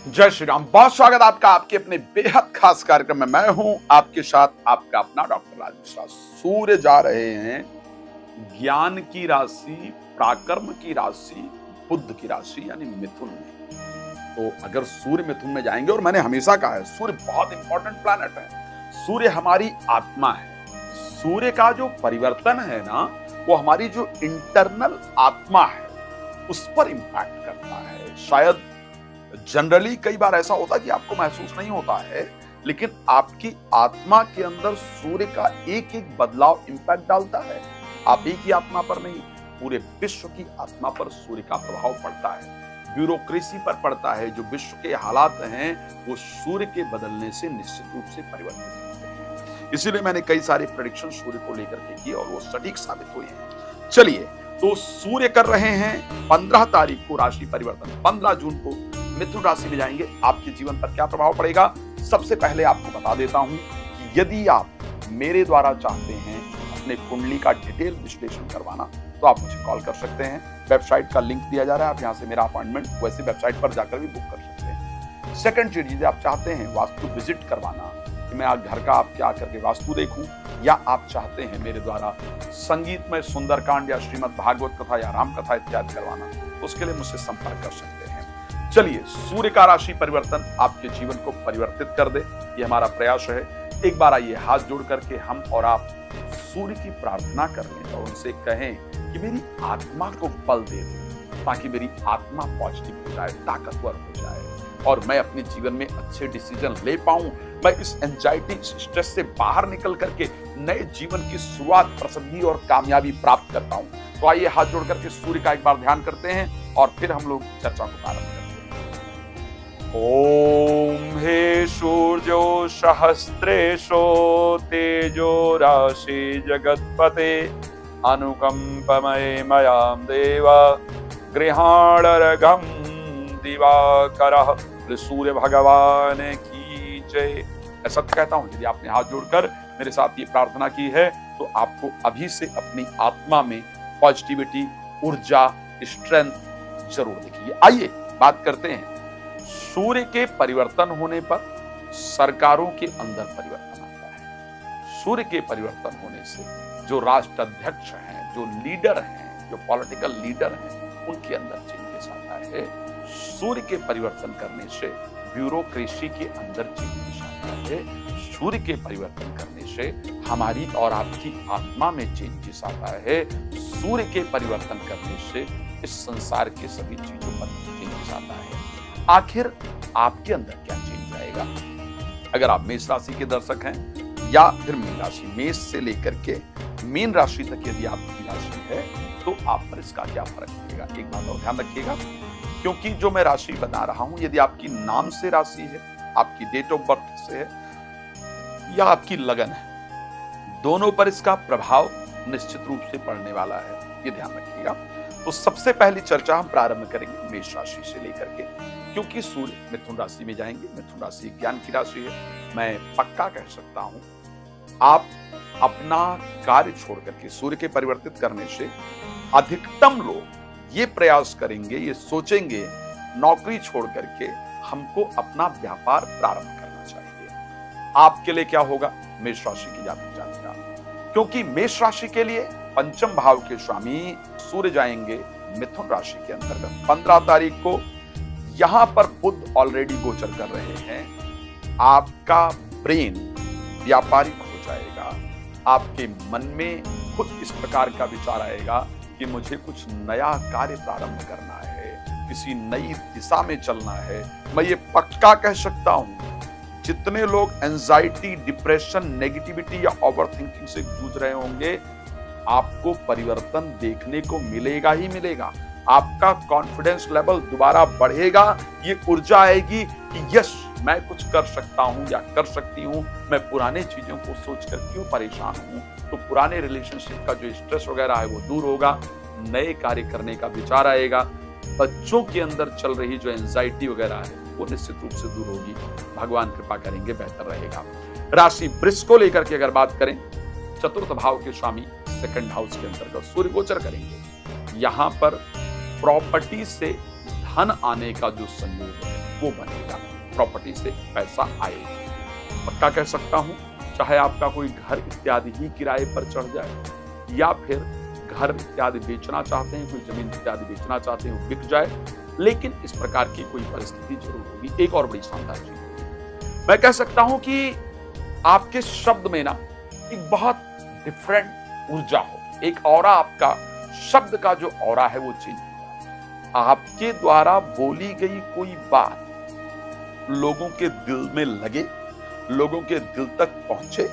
जय श्री राम। बहुत स्वागत आपका आपके अपने बेहद खास कार्यक्रम में। मैं हूं आपके साथ आपका अपना डॉक्टर राज मिश्रा। सूर्य जा रहे हैं ज्ञान की राशि, पराक्रम की राशि, बुद्ध की राशि यानी मिथुन में। तो अगर सूर्य मिथुन में जाएंगे, और मैंने हमेशा कहा है सूर्य बहुत इंपॉर्टेंट प्लैनेट है। सूर्य हमारी आत्मा है। सूर्य का जो परिवर्तन है ना, वो हमारी जो इंटरनल आत्मा है उस पर इंपैक्ट करता है। शायद जनरली कई बार ऐसा होता है कि आपको महसूस नहीं होता है, लेकिन आपकी आत्मा के अंदर सूर्य का एक एक बदलाव इंपैक्ट डालता है। आप एक ही आत्मा पर नहीं, पूरे विश्व की आत्मा पर सूर्य का प्रभाव पड़ता है। ब्यूरोक्रेसी पर पड़ता है। जो विश्व के हालात हैं वो सूर्य के बदलने से निश्चित रूप से परिवर्तित होते हैं। इसीलिए मैंने कई सारे प्रेडिक्शन सूर्य को लेकर के किए और वो सटीक साबित हुए हैं। चलिए, तो सूर्य कर रहे हैं 15 तारीख को राशि परिवर्तन। 15 जून को मिथुन राशि में जाएंगे। आपके जीवन पर क्या प्रभाव पड़ेगा, सबसे पहले आपको बता देता हूं कि यदि आप मेरे द्वारा चाहते हैं अपने कुंडली का डिटेल विश्लेषण करवाना, तो आप मुझे कॉल कर सकते हैं। वेबसाइट का लिंक दिया जा रहा है, आप यहां से मेरा अपॉइंटमेंट वैसे वेबसाइट पर जाकर भी बुक कर सकते हैं। सेकंड चीज, यदि आप चाहते हैं वास्तु विजिट करवाना, कि मैं आज घर का आपके आकर के वास्तु देखूं, या आप चाहते हैं मेरे द्वारा संगीतमय सुंदरकांड या श्रीमद् भागवत कथा या राम कथा इत्यादि करवाना, उसके लिए मुझसे संपर्क कर सकते हैं। चलिए, सूर्य का राशि परिवर्तन आपके जीवन को परिवर्तित कर दे, ये हमारा प्रयास है। एक बार आइए हाथ जोड़ करके हम और आप सूर्य की प्रार्थना कर लें और उनसे कहें कि मेरी आत्मा को बल दे, ताकि मेरी आत्मा पॉजिटिव हो जाए, ताकतवर हो जाए और मैं अपने जीवन में अच्छे डिसीजन ले पाऊं। मैं इस एंजाइटी, स्ट्रेस से बाहर निकल करके नए जीवन की शुरुआत, प्रसिद्धि और कामयाबी प्राप्त कर पाऊं। तो आइए हाथ जोड़ करके सूर्य का एक बार ध्यान करते हैं और फिर हम लोग चर्चा को प्रारंभ करते हैं। ओम हे सूर्यो सहस्रेशो तेजो राशि जगत्पते अनुकंपमय मयाम देवा गृहाणरघम दिवाकरः। सूर्य भगवान की जय। ऐसा कहता हूं, यदि आपने हाथ जोड़कर मेरे साथ ये प्रार्थना की है तो आपको अभी से अपनी आत्मा में पॉजिटिविटी, ऊर्जा, स्ट्रेंथ जरूर दिखिए। आइए बात करते हैं। सूर्य के परिवर्तन होने पर सरकारों के अंदर परिवर्तन आता है। सूर्य के परिवर्तन होने से जो राष्ट्राध्यक्ष हैं, जो लीडर हैं, जो पॉलिटिकल लीडर हैं, उनके अंदर चेंजेस आता है। सूर्य के परिवर्तन करने से ब्यूरोक्रेसी के अंदर चेंजेस आता है। सूर्य के परिवर्तन करने से हमारी और आपकी आत्मा में चेंजेस आता है। सूर्य के परिवर्तन करने से इस संसार के सभी चीजों पर चेंजेस आता है। आखिर आपके अंदर क्या चेंज आएगा? अगर आप मेष राशि के दर्शक हैं या फिर मीन राशि, मेष से लेकर के मीन राशि तक यदि आपकी राशि है तो आप पर इसका क्या फर्क पड़ेगा, एक बात और ध्यान रखिएगा। क्योंकि जो मैं राशि बता रहा हूं, यदि आपकी नाम से राशि है, आपकी डेट ऑफ बर्थ से है या आपकी लगन है, दोनों पर इसका प्रभाव निश्चित रूप से पड़ने वाला है, ये ध्यान रखिएगा। तो सबसे पहली चर्चा हम प्रारंभ करेंगे मेष राशि से लेकर के, क्योंकि सूर्य मिथुन राशि में जाएंगे। मिथुन राशि ज्ञान की राशि है। मैं पक्का कह सकता हूं, आप अपना कार्य छोड़ करके सूर्य के परिवर्तित करने से अधिकतम लोग ये प्रयास करेंगे, ये सोचेंगे नौकरी छोड़ करके हमको अपना व्यापार प्रारंभ करना चाहिए। आपके लिए क्या होगा? मेष राशि की जातक जातिका, क्योंकि मेष राशि के लिए पंचम भाव के स्वामी सूर्य जाएंगे मिथुन राशि के अंतर्गत। 15 तारीख को यहां पर बुध ऑलरेडी गोचर कर रहे हैं। आपका ब्रेन व्यापारिक हो जाएगा। आपके मन में खुद इस प्रकार का विचार आएगा कि मुझे कुछ नया कार्य प्रारंभ करना है, किसी नई दिशा में चलना है। मैं ये पक्का कह सकता हूं, जितने लोग एंजाइटी, डिप्रेशन, नेगेटिविटी या ओवर थिंकिंग से जूझ रहे होंगे, आपको परिवर्तन देखने को मिलेगा ही मिलेगा। आपका कॉन्फिडेंस लेवल दोबारा बढ़ेगा। ये ऊर्जा आएगी कि यस, मैं कुछ कर सकता हूं या कर सकती हूं। मैं पुराने चीजों को सोचकर क्यों परेशान हूं? तो पुराने रिलेशनशिप का जो स्ट्रेस वगैरह है वो दूर होगा। नए कार्य करने का विचार आएगा। बच्चों के अंदर चल रही जो एंजाइटी वगैरह है वो निश्चित रूप से दूर होगी। भगवान कृपा करेंगे, बेहतर रहेगा। राशि वृष को लेकर के अगर बात करें, चतुर्थ भाव के स्वामी सेकंड हाउस के अंतर्गत सूर्य गोचर करेंगे। यहां पर प्रॉपर्टी से धन आने का जो संयोग है वो बनेगा, प्रॉपर्टी से पैसा आएगा। पक्का कह सकता हूं, चाहे आपका कोई घर इत्यादि ही किराए पर चढ़ जाए या फिर घर इत्यादि बेचना चाहते हैं, कोई जमीन इत्यादि बेचना चाहते हैं, वो बिक जाए, लेकिन इस प्रकार की कोई परिस्थिति जरूर होगी। एक और बड़ी शानदार चीज मैं कह सकता हूं कि आपके शब्द में ना एक बहुत डिफरेंट ऊर्जा हो, एक ऑरा, आपका शब्द का जो ऑरा है वो चेंज होगा। आपके द्वारा बोली गई कोई बात लोगों के दिल में लगे, लोगों के दिल तक पहुंचे,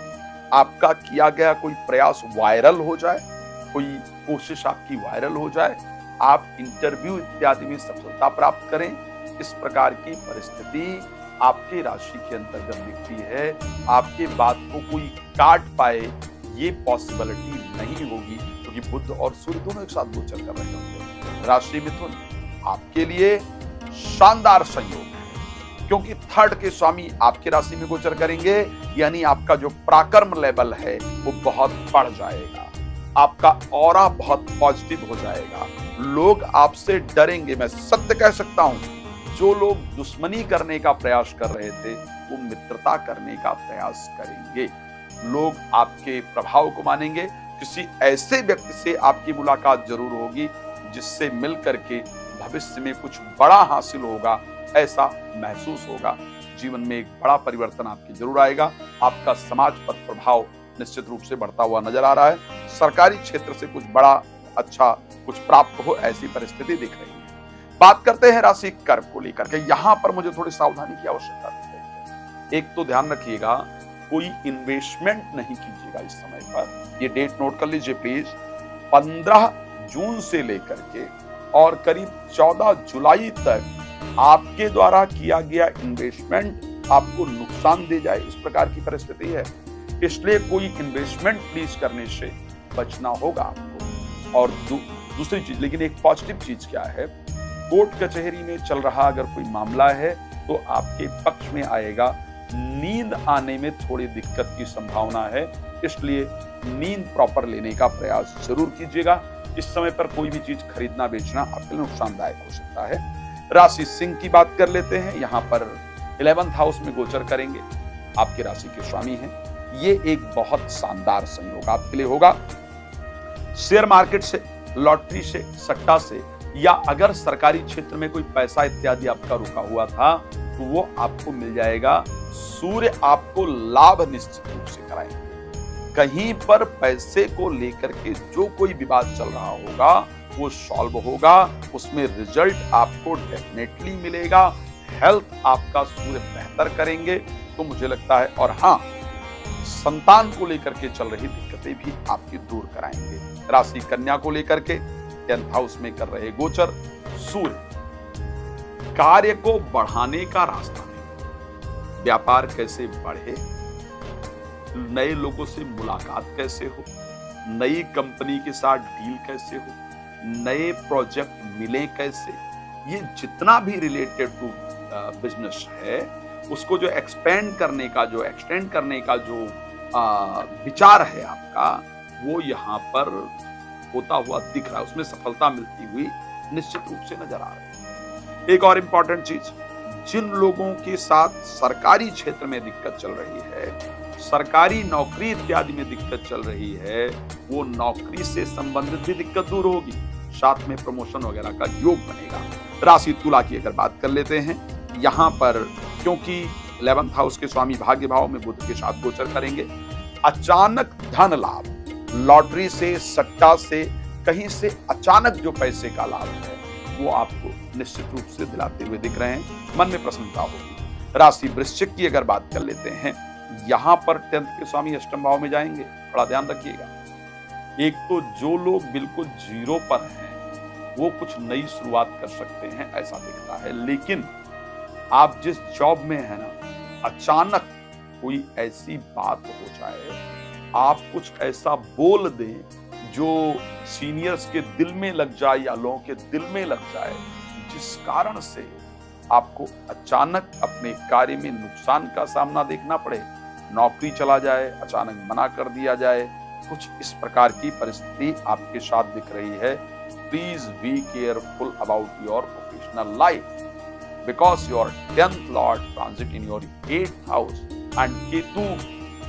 आपका किया गया कोई प्रयास वायरल हो जाए, कोई कोशिश आपकी वायरल हो जाए, आप इंटरव्यू इत्यादि में सफलता प्राप्त करें, इस प्रकार की परिस्थिति आपके राशि के अंतर्गत दिखती है। आपके बात को कोई काट पाए ये पॉसिबिलिटी नहीं होगी, क्योंकि बुध और सूर्य दोनों एक साथ गोचर कर रहे होंगे। राशि मिथुन आपके लिए शानदार संयोग है, क्योंकि थर्ड के स्वामी आपके राशि में गोचर करेंगे, यानी आपका जो पराक्रम लेवल है वो बहुत बढ़ जाएगा, आपका ऑरा बहुत पॉजिटिव हो जाएगा, लोग आपसे डरेंगे। मैं सत्य कह सकता हूं, जो लोग दुश्मनी करने का प्रयास कर रहे थे वो मित्रता करने का प्रयास करेंगे, लोग आपके प्रभाव को मानेंगे। किसी ऐसे व्यक्ति से आपकी मुलाकात जरूर होगी जिससे मिलकर के भविष्य में कुछ बड़ा हासिल होगा, ऐसा महसूस होगा। जीवन में एक बड़ा परिवर्तन आपके जरूर आएगा। आपका समाज पर प्रभाव निश्चित रूप से बढ़ता हुआ नजर आ रहा है। सरकारी क्षेत्र से कुछ बड़ा अच्छा कुछ प्राप्त हो, ऐसी परिस्थिति दिख रही है। बात करते हैं राशि कर्क को लेकर के। यहां पर मुझे थोड़ी सावधानी की आवश्यकता दिख रही है। एक तो ध्यान रखिएगा, कोई इन्वेस्टमेंट नहीं कीजिएगा इस समय पर। ये डेट नोट कर लीजिए प्लीज। 15 जून से लेकर के और करीब 14 जुलाई तक आपके द्वारा किया गया इन्वेस्टमेंट आपको नुकसान दे जाए, इस प्रकार की परिस्थिति है। इसलिए कोई इन्वेस्टमेंट प्लीज करने से बचना होगा आपको। और दूसरी चीज, लेकिन एक पॉजिटिव चीज क्या है, कोर्ट कचहरी में चल रहा अगर कोई मामला है तो आपके पक्ष में आएगा। नींद आने में थोड़ी दिक्कत की संभावना है, इसलिए नींद प्रॉपर लेने का प्रयास जरूर कीजिएगा। इस समय पर कोई भी चीज खरीदना बेचना आपके लिए नुकसानदायक हो सकता है। राशि सिंह की बात कर लेते हैं। यहाँ पर 11th हाउस में गोचर करेंगे, आपके राशि के स्वामी हैं। ये एक बहुत शानदार संयोग आपके लिए होगा। शेयर मार्केट से, लॉटरी से, सट्टा से, या अगर सरकारी क्षेत्र में कोई पैसा इत्यादि आपका रुका हुआ था तो वो आपको मिल जाएगा। सूर्य आपको लाभ निश्चित रूप से कराएंगे। कहीं पर पैसे को लेकर के जो कोई विवाद चल रहा होगा वो सॉल्व होगा, उसमें रिजल्ट आपको डेफिनेटली मिलेगा। हेल्थ आपका सूर्य बेहतर करेंगे तो मुझे लगता है। और हाँ, संतान को लेकर के चल रही दिक्कतें भी आपकी दूर कराएंगे। राशि कन्या को लेकर के 10th हाउस में कर रहे गोचर सूर्य कार्य को बढ़ाने का रास्ता है। व्यापार कैसे बढ़े, नए लोगों से मुलाकात कैसे हो, नई कंपनी के साथ डील कैसे हो, नए प्रोजेक्ट मिले कैसे, ये जितना भी रिलेटेड टू बिजनेस है उसको जो एक्सटेंड करने का जो विचार है आपका, वो यहाँ पर होता हुआ दिख रहा है। उसमें सफलता मिलती हुई निश्चित रूप से नजर आ रही है। एक और इंपॉर्टेंट चीज, जिन लोगों के साथ सरकारी क्षेत्र में दिक्कत चल रही है, सरकारी नौकरी इत्यादि में दिक्कत चल रही है, वो नौकरी से संबंधित भी दिक्कत दूर होगी, साथ में प्रमोशन वगैरह का योग बनेगा। राशि तुला की अगर बात कर लेते हैं, यहाँ पर क्योंकि 11th हाउस के स्वामी भाग्य भाव में बुध के साथ गोचर करेंगे, अचानक धन लाभ, लॉटरी से, सट्टा से, कहीं से अचानक जो पैसे का लाभ है वो आपको निश्चित रूप से दिलाते हुए दिख रहे हैं। मन में प्रसन्नता होगी। राशि वृश्चिक की अगर बात कर लेते हैं, यहां पर 10th के स्वामी अष्टम भाव में जाएंगे, बड़ा ध्यान रखिएगा। एक तो जो लोग बिल्कुल जीरो पर हैं वो कुछ नई शुरुआत कर सकते हैं, ऐसा दिखता है। लेकिन आप जिस जॉब में है ना, अचानक कोई ऐसी बात हो जाए, आप कुछ ऐसा बोल दें जो सीनियर्स के दिल में लग जाए या लोगों के दिल में लग जाए, जिस कारण से आपको अचानक अपने कार्य में नुकसान का सामना देखना पड़े, नौकरी चला जाए, अचानक मना कर दिया जाए, कुछ इस प्रकार की परिस्थिति आपके साथ दिख रही है। please be careful about your professional life because your 10th lord transit in your 8th house and Ketu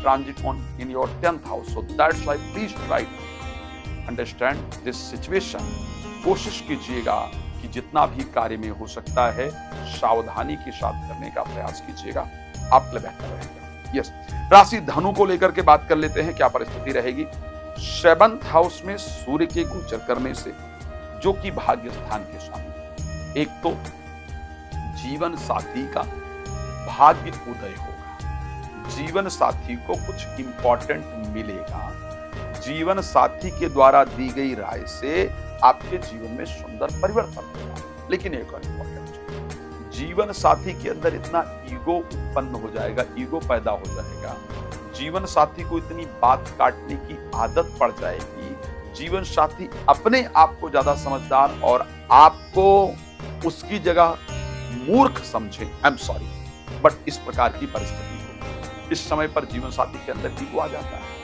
transit in your 10th house. So that's why please try to understand this situation. कोशिश कीजिएगा कि जितना भी कार्य में हो सकता है सावधानी के साथ करने का प्रयास कीजिएगा, आपके लिए बेहतर रहेगा। यस, राशि धनु को लेकर के बात कर लेते हैं, क्या परिस्थिति रहेगी। 7th हाउस में सूर्य के गोचर करने से, जो कि भाग्य स्थान के सामने, एक तो जीवन साथी का भाग्य उदय होगा, जीवन साथी को कुछ इंपॉर्टेंट मिलेगा, जीवन साथी के द्वारा दी गई राय से आपके जीवन में सुंदर परिवर्तन होगा। लेकिन एक और इंपॉर्टेंट, जीवन साथी के अंदर इतना ईगो उत्पन्न हो जाएगा, ईगो पैदा हो जाएगा, जीवन साथी को इतनी बात काटने की आदत पड़ जाएगी, जीवन साथी अपने आप को ज्यादा समझदार और आपको उसकी जगह मूर्ख समझे। आई एम सॉरी, बट इस प्रकार की परिस्थिति हो, इस समय पर जीवन साथी के अंदर ईगो आ जाता है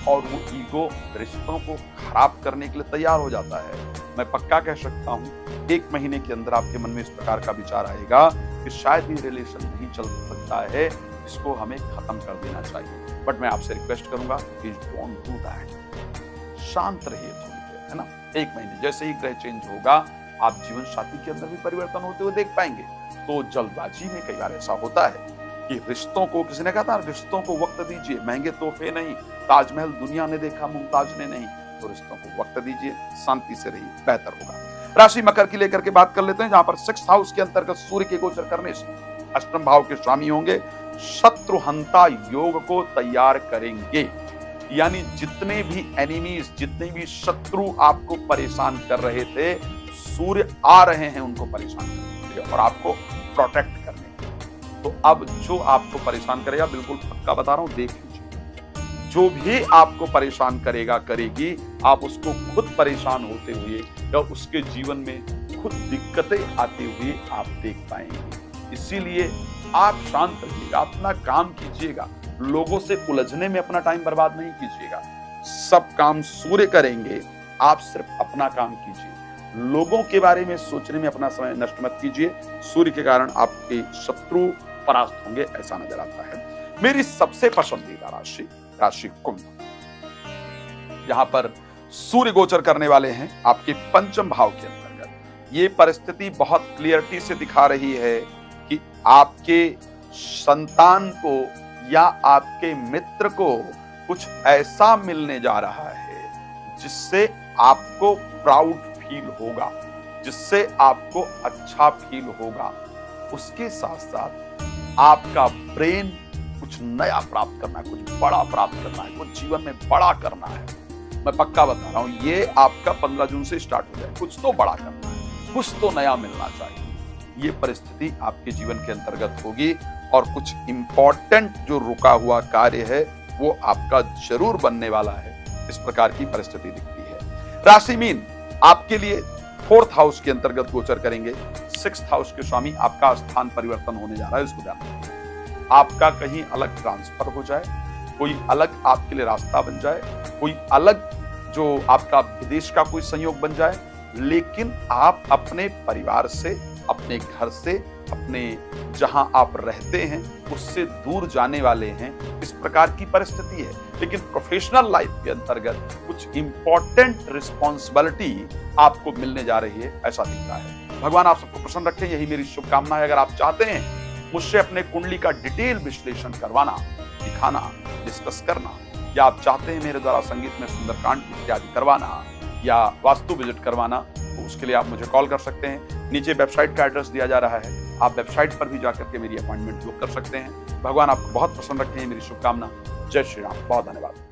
और वो ईगो रिश्तों को खराब करने के लिए तैयार हो जाता है। मैं पक्का कह सकता हूं 1 महीने के अंदर आपके मन में इस प्रकार का विचार आएगा कि शायद ये रिलेशन नहीं चल सकता है, इसको हमें खत्म कर देना चाहिए। बट मैं आपसे रिक्वेस्ट करूंगा प्लीज डोंट डू दैट, शांत रहिए थोड़ी देर, है ना। 1 महीने जैसे ही ग्रह चेंज होगा आप जीवन साथी के अंदर भी परिवर्तन होते हुए देख पाएंगे। तो जल्दबाजी में कई बार ऐसा होता है कि रिश्तों को, किसी ने कहा था रिश्तों को वक्त दीजिए, महंगे तोहफे नहीं, ताजमहल दुनिया ने देखा मुमताज ने नहीं। तो रिश्तों को वक्त दीजिए, शांति से रहिए, बेहतर होगा। राशि मकर की लेकर के बात कर लेते हैं, जहां पर 6th हाउस के अंतर्गत सूर्य के गोचर करने से अष्टम भाव के स्वामी होंगे, शत्रुहंता योग को तैयार करेंगे। यानी जितने भी एनिमीज, जितने भी शत्रु आपको परेशान कर रहे थे, सूर्य आ रहे हैं उनको परेशान करने के लिए और आपको प्रोटेक्ट करने के लिए। तो अब जो आपको परेशान करेगा, बिल्कुल पक्का बता रहा हूं, देख लीजिए, जो भी आपको परेशान करेगा, करेगी, आप उसको खुद परेशान होते हुए या उसके जीवन में खुद दिक्कतें आते हुए आप देख पाएंगे। इसीलिए आप शांत रहिएगा, अपना काम कीजिएगा, लोगों से उलझने में अपना टाइम बर्बाद नहीं कीजिएगा। सब काम सूर्य करेंगे, आप सिर्फ अपना काम कीजिए, लोगों के बारे में सोचने में अपना समय नष्ट मत कीजिए। सूर्य के कारण आपके शत्रु परास्त होंगे, ऐसा नजर आता है। मेरी सबसे पसंदीदा राशि, राशि कुंभ, यहां पर सूर्य गोचर करने वाले हैं आपके 5th भाव के अंतर्गत। ये परिस्थिति बहुत क्लियरिटी से दिखा रही है कि आपके संतान को या आपके मित्र को कुछ ऐसा मिलने जा रहा है जिससे आपको प्राउड फील होगा, जिससे आपको अच्छा फील होगा। उसके साथ साथ आपका ब्रेन कुछ नया प्राप्त करना है, कुछ बड़ा प्राप्त करना है, कुछ जीवन में बड़ा करना है। मैं पक्का बता रहा हूं, ये आपका 15 जून से स्टार्ट हो जाए, कुछ तो बड़ा करना है, कुछ तो नया मिलना चाहिए। ये परिस्थिति आपके जीवन के अंतर्गत होगी और कुछ इंपॉर्टेंट जो रुका हुआ कार्य है वो आपका जरूर बनने वाला है। इस प्रकार की परिस्थिति दिखती है। राशि मीन आपके लिए 4th हाउस के अंतर्गत गोचर करेंगे। 6th हाउस के स्वामी, आपका स्थान परिवर्तन होने जा रहा है, इसको ध्यान रखिए। आपका कहीं अलग ट्रांसफर हो जाए, कोई अलग आपके लिए रास्ता बन जाए, कोई अलग जो आपका विदेश का कोई संयोग बन जाए, लेकिन आप अपने परिवार से, अपने घर से, अपने जहां आप रहते हैं उससे दूर जाने वाले हैं। इस प्रकार की परिस्थिति है। लेकिन प्रोफेशनल लाइफ के अंतर्गत कुछ इंपॉर्टेंट रिस्पॉन्सिबिलिटी आपको मिलने जा रही है, ऐसा दिखता है। भगवान आप सबको प्रसन्न रखें, यही मेरी शुभकामना है। अगर आप चाहते हैं मुझसे अपने कुंडली का डिटेल विश्लेषण करवाना, दिखाना, डिस्कस करना, या आप चाहते हैं मेरे द्वारा संगीत में सुंदरकांड इत्यादि करवाना या वास्तु विजिट करवाना, तो उसके लिए आप मुझे कॉल कर सकते हैं। नीचे वेबसाइट का एड्रेस दिया जा रहा है, आप वेबसाइट पर भी जाकर के मेरी अपॉइंटमेंट बुक कर सकते हैं। भगवान आपको बहुत प्रसन्न रखें, मेरी शुभकामना। जय श्री राम, बहुत धन्यवाद।